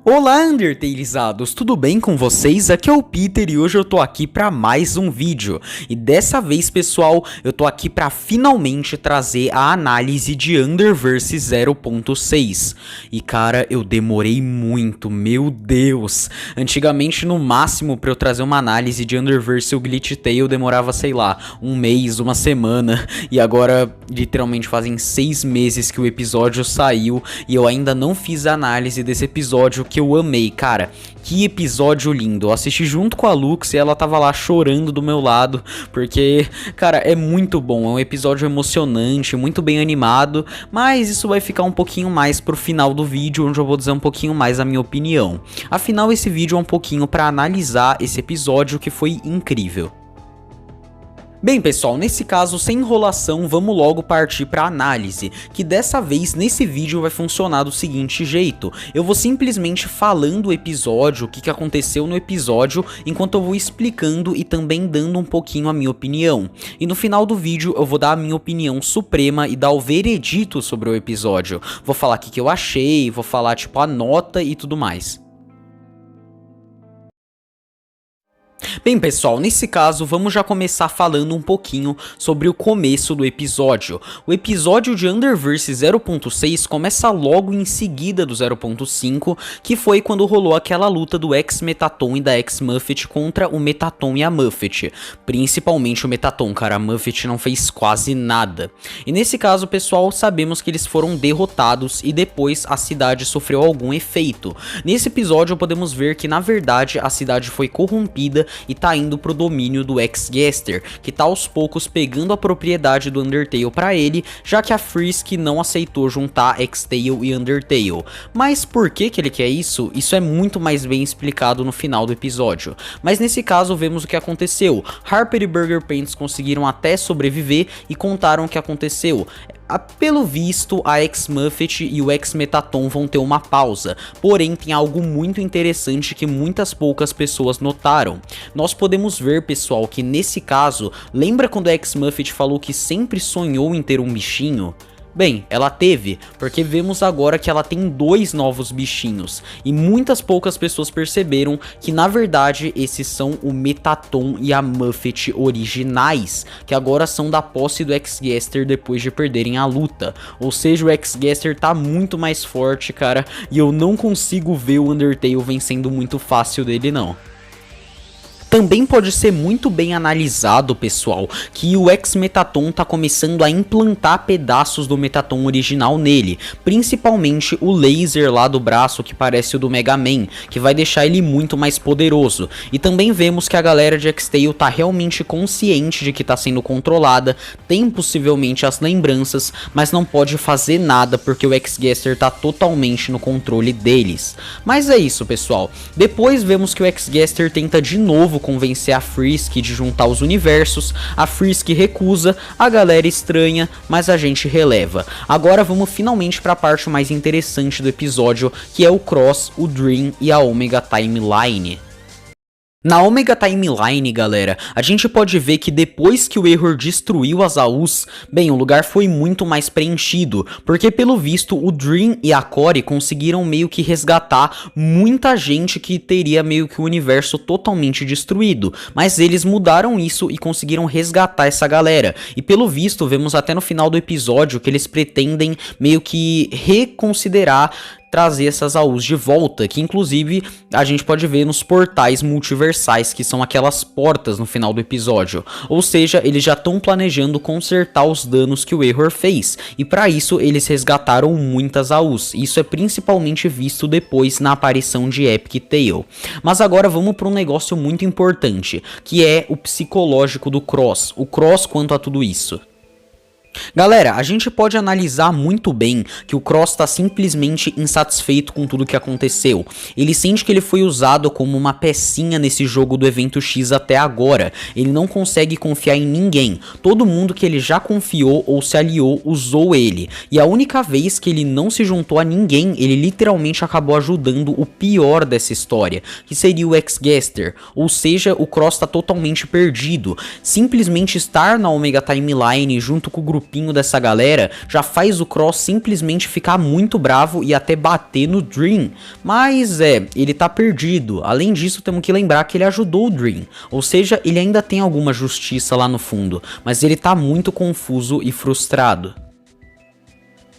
Olá, Undertalizados, tudo bem com vocês? Aqui é o Peter e hoje eu tô aqui pra mais um vídeo. E dessa vez, pessoal, eu tô aqui pra finalmente trazer a análise de Underverse 0.6. E cara, eu demorei muito, meu Deus. Antigamente, no máximo, pra eu trazer uma análise de Underverse ou Glitch Tale, demorava, sei lá, um mês, uma semana. E agora, literalmente, fazem 6 meses que o episódio saiu e eu ainda não fiz a análise desse episódio que eu amei, cara. Que episódio lindo. Eu assisti junto com a Lux e ela tava lá chorando do meu lado, porque, cara, é muito bom. É um episódio emocionante, muito bem animado, mas isso vai ficar um pouquinho mais pro final do vídeo, onde eu vou dizer um pouquinho mais a minha opinião. Afinal, esse vídeo é um pouquinho pra analisar esse episódio que foi incrível. Bem, pessoal, nesse caso, sem enrolação, vamos logo partir para a análise, que dessa vez, nesse vídeo, vai funcionar do seguinte jeito. Eu vou simplesmente falando o episódio, o que aconteceu no episódio, enquanto eu vou explicando e também dando um pouquinho a minha opinião. E no final do vídeo, eu vou dar a minha opinião suprema e dar o veredito sobre o episódio. Vou falar o que eu achei, vou falar, tipo, a nota e tudo mais. Bem, pessoal, nesse caso vamos já começar falando um pouquinho sobre o começo do episódio. O episódio de Underverse 0.6 começa logo em seguida do 0.5, que foi quando rolou aquela luta do ex-Metaton e da ex-Muffet contra o Metaton e a Muffet. Principalmente o Metaton, cara, a Muffet não fez quase nada. E nesse caso, pessoal, sabemos que eles foram derrotados e depois a cidade sofreu algum efeito. Nesse episódio podemos ver que na verdade a cidade foi corrompida e tá indo pro domínio do X-Gaster, que tá aos poucos pegando a propriedade do Undertale pra ele, já que a Frisk não aceitou juntar X-Tail e Undertale. Mas por que ele quer isso? Isso é muito mais bem explicado no final do episódio. Mas nesse caso vemos o que aconteceu. Harper e Burger Pants conseguiram até sobreviver e contaram o que aconteceu. Pelo visto, a ex-Muffet e o ex-Metaton vão ter uma pausa, porém tem algo muito interessante que muitas poucas pessoas notaram. Nós podemos ver, pessoal, que nesse caso, lembra quando a ex-Muffet falou que sempre sonhou em ter um bichinho? Bem, ela teve, porque vemos agora que ela tem 2 novos bichinhos, e muitas poucas pessoas perceberam que na verdade esses são o Metaton e a Muffet originais, que agora são da posse do X-Gaster depois de perderem a luta. Ou seja, o X-Gaster tá muito mais forte, cara, e eu não consigo ver o Undertale vencendo muito fácil dele não. Também pode ser muito bem analisado, pessoal, que o ex-Metaton tá começando a implantar pedaços do Metaton original nele, principalmente o laser lá do braço que parece o do Mega Man, que vai deixar ele muito mais poderoso. E também vemos que a galera de X-Tail tá realmente consciente de que tá sendo controlada, tem possivelmente as lembranças, mas não pode fazer nada porque o X-Gaster tá totalmente no controle deles. Mas é isso, pessoal. Depois vemos que o X-Gaster tenta de novo convencer a Frisk de juntar os universos, a Frisk recusa, a galera estranha, mas a gente releva. Agora vamos finalmente para a parte mais interessante do episódio, que é o Cross, o Dream e a Omega Timeline. Na Omega Timeline, galera, a gente pode ver que depois que o Error destruiu as AUs, bem, o lugar foi muito mais preenchido, porque pelo visto o Dream e a Core conseguiram meio que resgatar muita gente que teria meio que o universo totalmente destruído, mas eles mudaram isso e conseguiram resgatar essa galera, e pelo visto vemos até no final do episódio que eles pretendem meio que reconsiderar trazer essas AUs de volta, que inclusive a gente pode ver nos portais multiversais, que são aquelas portas no final do episódio. Ou seja, eles já estão planejando consertar os danos que o Error fez, e para isso eles resgataram muitas AUs. Isso é principalmente visto depois na aparição de Epic Tale. Mas agora vamos para um negócio muito importante, que é o psicológico do Cross. O Cross quanto a tudo isso. Galera, a gente pode analisar muito bem que o Cross está simplesmente insatisfeito com tudo que aconteceu. Ele sente que ele foi usado como uma pecinha nesse jogo do evento X até agora. Ele não consegue confiar em ninguém. Todo mundo que ele já confiou ou se aliou usou ele. E a única vez que ele não se juntou a ninguém, ele literalmente acabou ajudando o pior dessa história, que seria o X-Gaster. Ou seja, o Cross está totalmente perdido. Simplesmente estar na Omega Timeline junto com o grupo grupinho dessa galera já faz o Cross simplesmente ficar muito bravo e até bater no Dream. Mas ele tá perdido. Além disso, temos que lembrar que ele ajudou o Dream, ou seja, ele ainda tem alguma justiça lá no fundo, mas ele tá muito confuso e frustrado.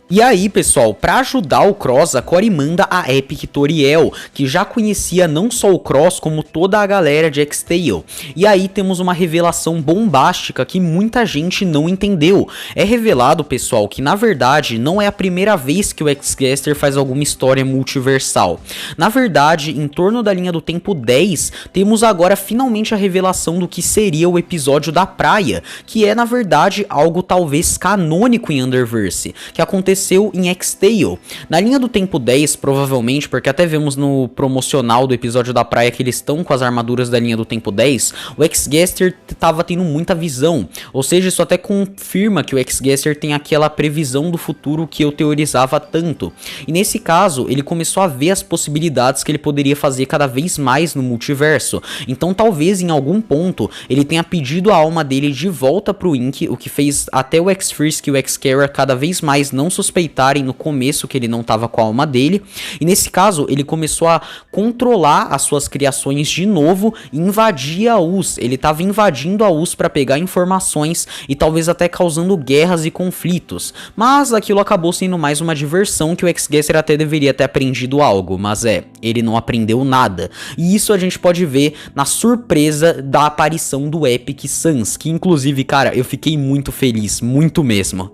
E aí, pessoal, pra ajudar o Cross, a Corey manda a Epic Toriel, que já conhecia não só o Cross, como toda a galera de X-Tale. E aí temos uma revelação bombástica que muita gente não entendeu. É revelado, pessoal, que na verdade não é a primeira vez que o X-Gaster faz alguma história multiversal. Na verdade, em torno da linha do tempo 10, temos agora finalmente a revelação do que seria o episódio da praia, que é na verdade algo talvez canônico em Underverse, que aconteceu em X-Tale. Na linha do tempo 10, provavelmente, porque até vemos no promocional do episódio da praia que eles estão com as armaduras da linha do tempo 10, o X-Gaster tava tendo muita visão, ou seja, isso até confirma que o X-Gaster tem aquela previsão do futuro que eu teorizava tanto. E nesse caso, ele começou a ver as possibilidades que ele poderia fazer cada vez mais no multiverso. Então talvez em algum ponto ele tenha pedido a alma dele de volta pro Ink, o que fez até o X-Frisk e o X-Kara cada vez mais não suspeitarem no começo que ele não tava com a alma dele, e nesse caso ele começou a controlar as suas criações de novo e invadir a US. Ele tava invadindo a US para pegar informações e talvez até causando guerras e conflitos, mas aquilo acabou sendo mais uma diversão que o X-Gaster até deveria ter aprendido algo, mas ele não aprendeu nada, e isso a gente pode ver na surpresa da aparição do Epic Sans, que inclusive, cara, eu fiquei muito feliz, muito mesmo.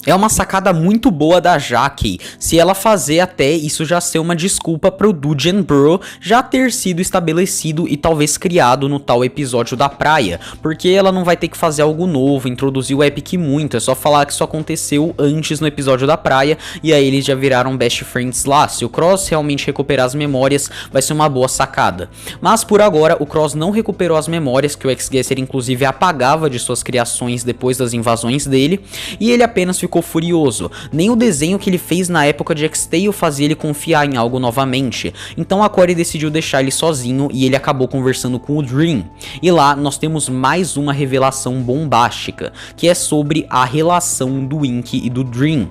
É uma sacada muito boa da Jackie, se ela fazer até isso já ser uma desculpa pro Dungeon Bro já ter sido estabelecido e talvez criado no tal episódio da praia, porque ela não vai ter que fazer algo novo, introduzir o Epic muito, é só falar que isso aconteceu antes no episódio da praia, e aí eles já viraram best friends lá. Se o Cross realmente recuperar as memórias, vai ser uma boa sacada. Mas por agora, o Cross não recuperou as memórias, que o X-Gaster inclusive apagava de suas criações depois das invasões dele, e ele apenas ficou furioso. Nem o desenho que ele fez na época de X-Tale fazia ele confiar em algo novamente. Então a Corey decidiu deixar ele sozinho e ele acabou conversando com o Dream. E lá nós temos mais uma revelação bombástica, que é sobre a relação do Ink e do Dream.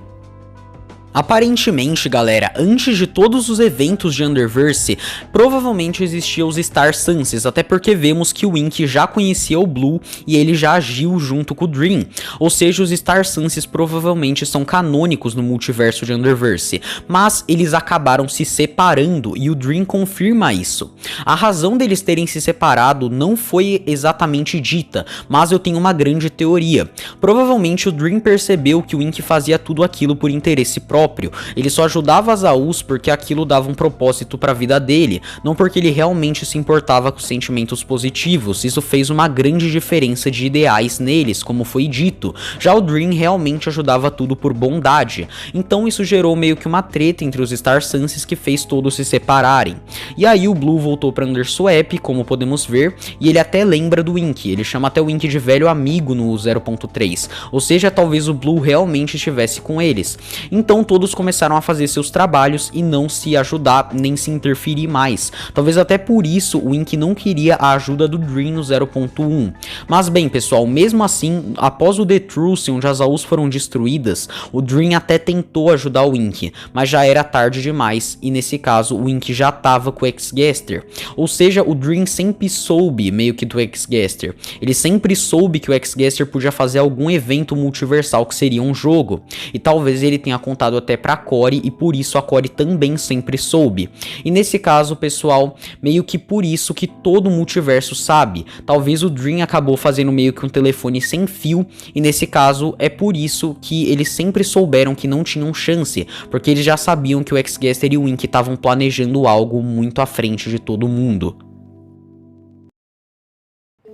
Aparentemente, galera, antes de todos os eventos de Underverse, provavelmente existiam os Star Sanses, até porque vemos que o Ink já conhecia o Blue e ele já agiu junto com o Dream. Ou seja, os Star Sanses provavelmente são canônicos no multiverso de Underverse, mas eles acabaram se separando e o Dream confirma isso. A razão deles terem se separado não foi exatamente dita, mas eu tenho uma grande teoria. Provavelmente o Dream percebeu que o Ink fazia tudo aquilo por interesse próprio. Ele só ajudava as AUs porque aquilo dava um propósito para a vida dele, não porque ele realmente se importava com sentimentos positivos. Isso fez uma grande diferença de ideais neles, como foi dito. Já o Dream realmente ajudava tudo por bondade, então isso gerou meio que uma treta entre os Star Sanses que fez todos se separarem. E aí o Blue voltou para Underswap, como podemos ver, e ele até lembra do Ink, ele chama até o Ink de velho amigo no 0.3, ou seja, talvez o Blue realmente estivesse com eles. Então todos começaram a fazer seus trabalhos e não se ajudar nem se interferir mais. Talvez até por isso o Ink não queria a ajuda do Dream no 0.1. Mas bem, pessoal, mesmo assim, após o The Truce, onde as AUs foram destruídas, o Dream até tentou ajudar o Ink, mas já era tarde demais, e nesse caso o Ink já tava com o X-Gaster. Ou seja, o Dream sempre soube meio que do X-Gaster. Ele sempre soube que o X-Gaster podia fazer algum evento multiversal que seria um jogo, e talvez ele tenha contado até pra Corey, e por isso a Corey também sempre soube. E nesse caso, pessoal, meio que por isso que todo o multiverso sabe. Talvez o Dream acabou fazendo meio que um telefone sem fio, e nesse caso é por isso que eles sempre souberam que não tinham chance, porque eles já sabiam que o X-Gaster e o Ink estavam planejando algo muito à frente de todo mundo.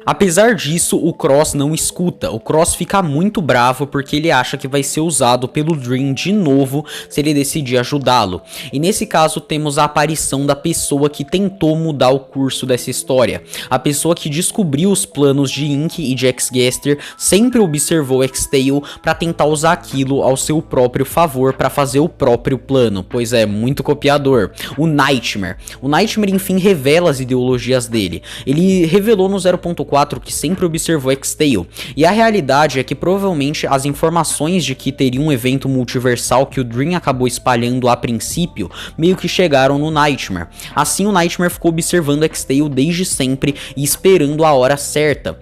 Apesar disso, o Cross não escuta. O Cross fica muito bravo porque ele acha que vai ser usado pelo Dream de novo se ele decidir ajudá-lo. E nesse caso temos a aparição da pessoa que tentou mudar o curso dessa história. A pessoa que descobriu os planos de Ink e de X-Gaster sempre observou X-Tale para tentar usar aquilo ao seu próprio favor para fazer o próprio plano, pois é muito copiador. O Nightmare. O Nightmare enfim revela as ideologias dele. Ele revelou no 0.4 4 que sempre observou X-Tail, e a realidade é que provavelmente as informações de que teria um evento multiversal que o Dream acabou espalhando a princípio, meio que chegaram no Nightmare. Assim o Nightmare ficou observando X-Tail desde sempre e esperando a hora certa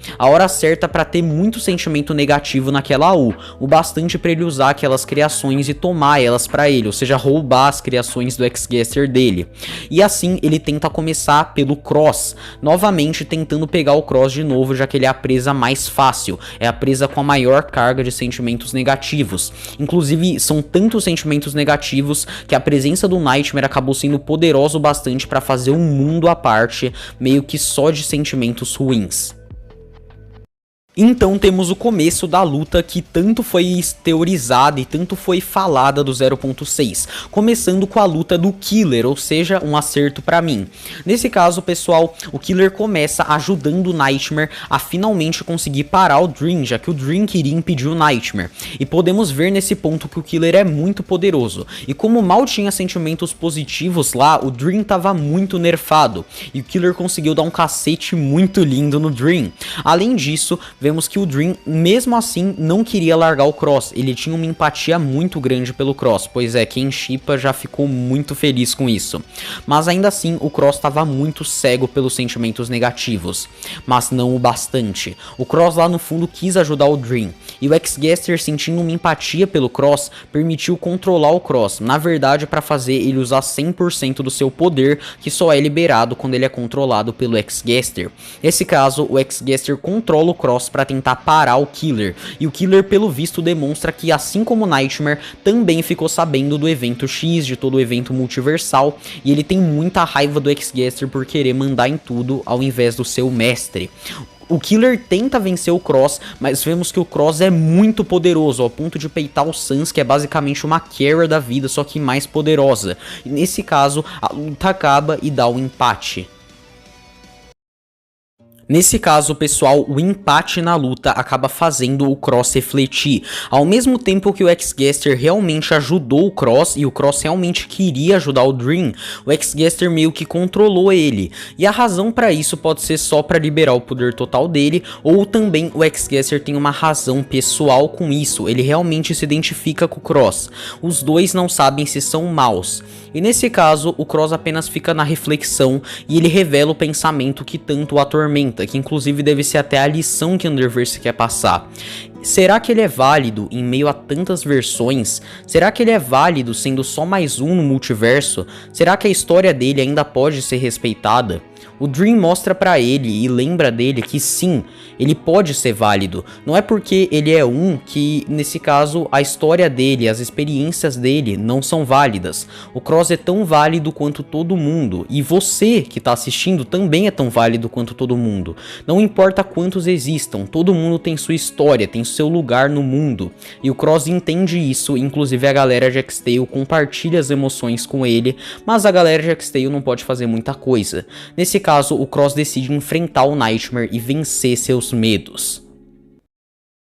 para ter muito sentimento negativo naquela U, o bastante para ele usar aquelas criações e tomar elas para ele, ou seja, roubar as criações do X-Gaster dele. E assim ele tenta começar pelo Cross, novamente tentando pegar o Cross de novo, já que ele é a presa mais fácil, é a presa com a maior carga de sentimentos negativos. Inclusive são tantos sentimentos negativos que a presença do Nightmare acabou sendo poderoso o bastante para fazer um mundo à parte, meio que só de sentimentos ruins. Então temos o começo da luta que tanto foi teorizada e tanto foi falada do 0.6, começando com a luta do Killer, ou seja, um acerto pra mim. Nesse caso, pessoal, o Killer começa ajudando o Nightmare a finalmente conseguir parar o Dream, já que o Dream queria impedir o Nightmare. E podemos ver nesse ponto que o Killer é muito poderoso, e como mal tinha sentimentos positivos lá, o Dream tava muito nerfado, e o Killer conseguiu dar um cacete muito lindo no Dream. Além disso, vemos que o Dream, mesmo assim, não queria largar o Cross, ele tinha uma empatia muito grande pelo Cross, pois é, quem shippa já ficou muito feliz com isso. Mas ainda assim, o Cross estava muito cego pelos sentimentos negativos, mas não o bastante. O Cross lá no fundo quis ajudar o Dream, e o X-Gaster, sentindo uma empatia pelo Cross, permitiu controlar o Cross, na verdade para fazer ele usar 100% do seu poder, que só é liberado quando ele é controlado pelo X-Gaster. Nesse caso, o X-Gaster controla o Cross para tentar parar o Killer, e o Killer pelo visto demonstra que, assim como o Nightmare, também ficou sabendo do evento X, de todo o evento multiversal, e ele tem muita raiva do X-Gaster por querer mandar em tudo ao invés do seu mestre. O Killer tenta vencer o Cross, mas vemos que o Cross é muito poderoso, ao ponto de peitar o Sans, que é basicamente uma Kara da vida, só que mais poderosa. E nesse caso, a luta acaba e dá o empate. Nesse caso, pessoal, o empate na luta acaba fazendo o Cross refletir. Ao mesmo tempo que o X-Gaster realmente ajudou o Cross, e o Cross realmente queria ajudar o Dream, o X-Gaster meio que controlou ele. E a razão para isso pode ser só para liberar o poder total dele, ou também o X-Gaster tem uma razão pessoal com isso, ele realmente se identifica com o Cross. Os dois não sabem se são maus. E nesse caso, o Cross apenas fica na reflexão e ele revela o pensamento que tanto o atormenta, que inclusive deve ser até a lição que Underverse quer passar. Será que ele é válido em meio a tantas versões? Será que ele é válido sendo só mais um no multiverso? Será que a história dele ainda pode ser respeitada? O Dream mostra pra ele e lembra dele que sim, ele pode ser válido. Não é porque ele é um que, nesse caso, a história dele, as experiências dele não são válidas. O Cross é tão válido quanto todo mundo, e você que tá assistindo também é tão válido quanto todo mundo. Não importa quantos existam, todo mundo tem sua história, tem seu lugar no mundo. E o Cross entende isso, inclusive a galera de X-Tail compartilha as emoções com ele, mas a galera de X-Tail não pode fazer muita coisa. Nesse caso, o Cross decide enfrentar o Nightmare e vencer seus medos.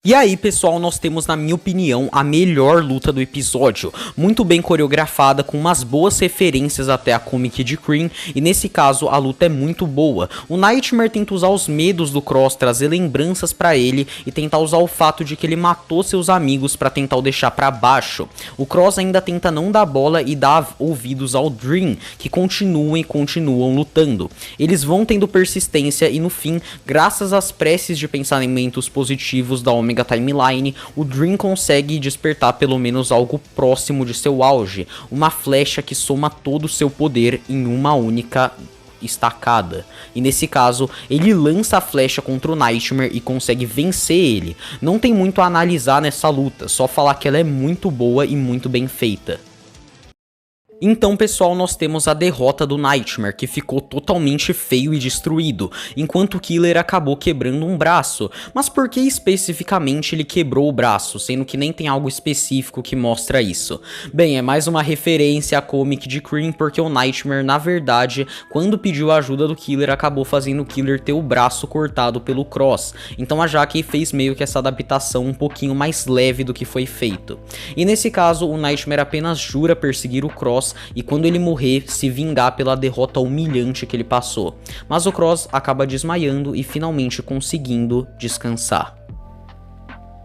E aí, pessoal, nós temos, na minha opinião, a melhor luta do episódio, muito bem coreografada, com umas boas referências até a comic de Cream, e nesse caso a luta é muito boa. O Nightmare tenta usar os medos do Cross, trazer lembranças pra ele, e tentar usar o fato de que ele matou seus amigos pra tentar o deixar pra baixo. O Cross ainda tenta não dar bola e dar ouvidos ao Dream, que continuam lutando. Eles vão tendo persistência e no fim, graças às preces de pensamentos positivos da Omega Timeline, o Dream consegue despertar pelo menos algo próximo de seu auge, uma flecha que soma todo o seu poder em uma única estacada. E nesse caso, ele lança a flecha contra o Nightmare e consegue vencer ele. Não tem muito a analisar nessa luta, só falar que ela é muito boa e muito bem feita. Então, pessoal, nós temos a derrota do Nightmare, que ficou totalmente feio e destruído, enquanto o Killer acabou quebrando um braço. Mas por que especificamente ele quebrou o braço, sendo que nem tem algo específico que mostra isso? Bem, é mais uma referência à comic de Cream, porque o Nightmare, na verdade, quando pediu a ajuda do Killer, acabou fazendo o Killer ter o braço cortado pelo Cross. Então a Jackie fez meio que essa adaptação um pouquinho mais leve do que foi feito. E nesse caso, o Nightmare apenas jura perseguir o Cross, Cross e quando ele morrer se vingar pela derrota humilhante que ele passou. Mas o Cross acaba desmaiando e finalmente conseguindo descansar.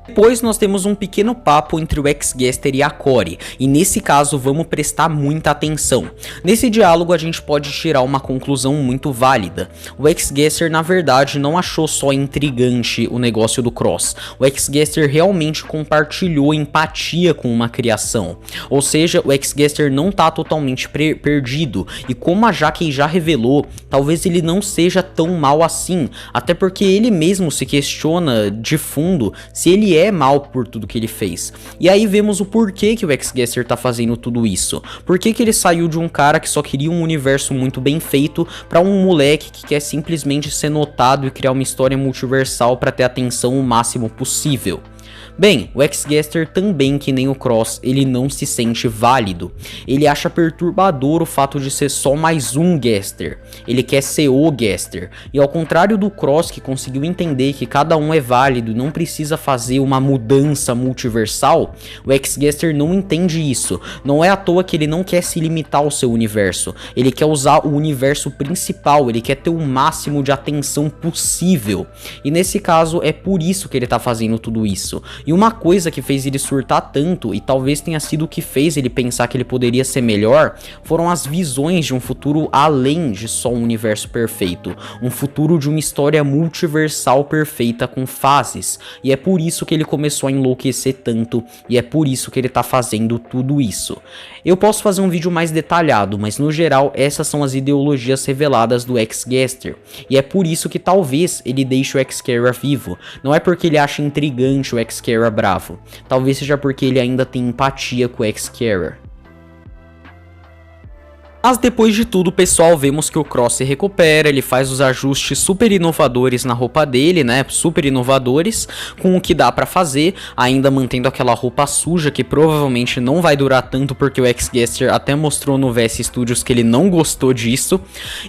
Depois nós temos um pequeno papo entre o Ex-Gaster e a Corey, e nesse caso vamos prestar muita atenção. Nesse diálogo a gente pode tirar uma conclusão muito válida. O Ex-Gaster na verdade não achou só intrigante o negócio do Cross, o Ex-Gaster realmente compartilhou empatia com uma criação. Ou seja, o Ex-Gaster não tá totalmente perdido, e como a Jackie já revelou, talvez ele não seja tão mal assim, até porque ele mesmo se questiona de fundo se ele é mal por tudo que ele fez. E aí vemos o porquê que o Ex-Gaster tá fazendo tudo isso. Por que ele saiu de um cara que só queria um universo muito bem feito pra um moleque que quer simplesmente ser notado e criar uma história multiversal pra ter atenção o máximo possível. Bem, o Ex-Gaster também, que nem o Cross, ele não se sente válido. Ele acha perturbador o fato de ser só mais um Gaster. Ele quer ser o Gaster. E ao contrário do Cross, que conseguiu entender que cada um é válido e não precisa fazer uma mudança multiversal, o Ex-Gaster não entende isso. Não é à toa que ele não quer se limitar ao seu universo. Ele quer usar o universo principal, ele quer ter o máximo de atenção possível. E nesse caso é por isso que ele tá fazendo tudo isso. E uma coisa que fez ele surtar tanto, e talvez tenha sido o que fez ele pensar que ele poderia ser melhor, foram as visões de um futuro além de só um universo perfeito. Um futuro de uma história multiversal perfeita com fases. E é por isso que ele começou a enlouquecer tanto, e é por isso que ele tá fazendo tudo isso. Eu posso fazer um vídeo mais detalhado, mas no geral essas são as ideologias reveladas do Ex-Gaster. E é por isso que talvez ele deixe o Ex-Kara vivo. Não é porque ele acha intrigante o Ex-Kara bravo. Talvez seja porque ele ainda tem empatia com o Ex-Kara. Mas depois de tudo, pessoal, vemos que o Cross se recupera, ele faz os ajustes super inovadores na roupa dele, né, super inovadores, com o que dá pra fazer, ainda mantendo aquela roupa suja, que provavelmente não vai durar tanto, porque o Ex-Gaster até mostrou no VS Studios que ele não gostou disso,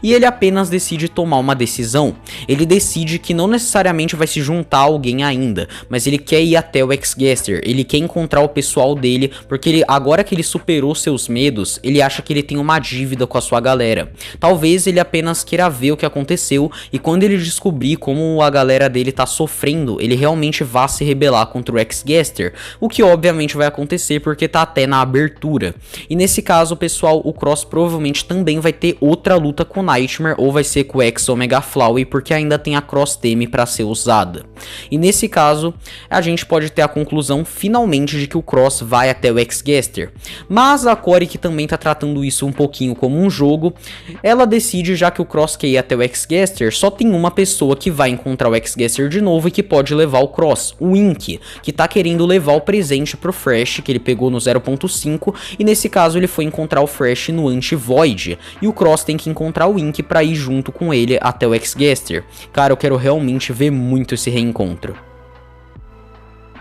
e ele apenas decide tomar uma decisão. Ele decide que não necessariamente vai se juntar a alguém ainda, mas ele quer ir até o Ex-Gaster, ele quer encontrar o pessoal dele, porque ele, agora que ele superou seus medos, ele acha que ele tem uma dívida com a sua galera. Talvez ele apenas queira ver o que aconteceu e quando ele descobrir como a galera dele tá sofrendo, ele realmente vá se rebelar contra o Ex-Gaster, o que obviamente vai acontecer porque tá até na abertura. E nesse caso, pessoal, o Cross provavelmente também vai ter outra luta com o Nightmare ou vai ser com o Ex-Omega Flowey, porque ainda tem a Cross Theme pra ser usada. E nesse caso, a gente pode ter a conclusão finalmente de que o Cross vai até o Ex-Gaster. Mas a Corey, que também tá tratando isso um pouquinho como um jogo, ela decide, já que o Cross quer ir até o Ex-Gaster, só tem uma pessoa que vai encontrar o Ex-Gaster de novo e que pode levar o Cross, o Ink, que tá querendo levar o presente pro Fresh, que ele pegou no 0.5, e nesse caso ele foi encontrar o Fresh no Anti-Void, e o Cross tem que encontrar o Ink pra ir junto com ele até o Ex-Gaster. Cara, eu quero realmente ver muito esse reencontro.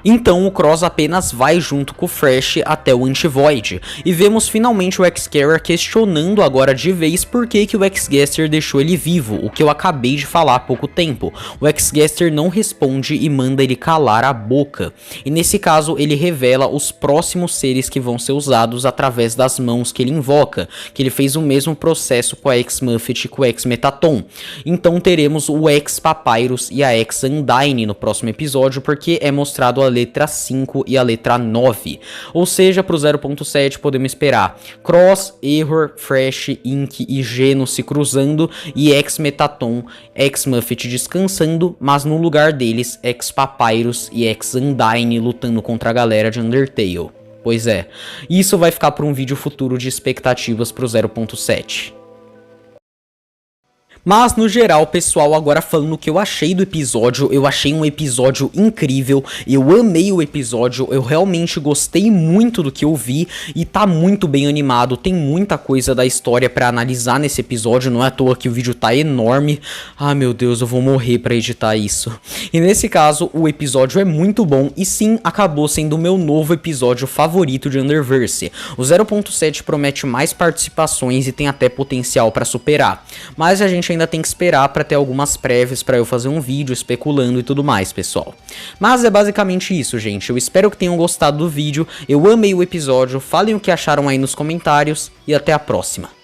Então o Cross apenas vai junto com o Fresh até o Anti-Void, e vemos finalmente o Ex-Kara questionando agora de vez por que o Ex-Gaster deixou ele vivo, o que eu acabei de falar há pouco tempo. O Ex-Gaster não responde e manda ele calar a boca, e nesse caso ele revela os próximos seres que vão ser usados através das mãos que ele invoca, que ele fez o mesmo processo com a Ex-Muffet e com o Ex-Metaton. Então teremos o Ex-Papyrus e a Ex-Undyne no próximo episódio, porque é mostrado a letra 5 e a letra 9. Ou seja, pro 0.7 podemos esperar Cross, Error, Fresh, Ink e Geno se cruzando e Ex-Metaton, Ex-Muffet descansando, mas no lugar deles Ex-Papyrus e Ex-Undyne lutando contra a galera de Undertale. Pois é, isso vai ficar para um vídeo futuro de expectativas pro 0.7. Mas no geral, pessoal, agora falando o que eu achei do episódio, eu achei um episódio incrível, eu amei o episódio, eu realmente gostei muito do que eu vi e tá muito bem animado, tem muita coisa da história pra analisar nesse episódio, não é à toa que o vídeo tá enorme. Ah, meu Deus, eu vou morrer pra editar isso. E nesse caso, o episódio é muito bom e sim, acabou sendo o meu novo episódio favorito de Underverse. O 0.7 promete mais participações e tem até potencial pra superar, mas a gente ainda tem que esperar pra ter algumas prévias pra eu fazer um vídeo especulando e tudo mais, pessoal. Mas é basicamente isso, gente. Eu espero que tenham gostado do vídeo, eu amei o episódio, falem o que acharam aí nos comentários e até a próxima.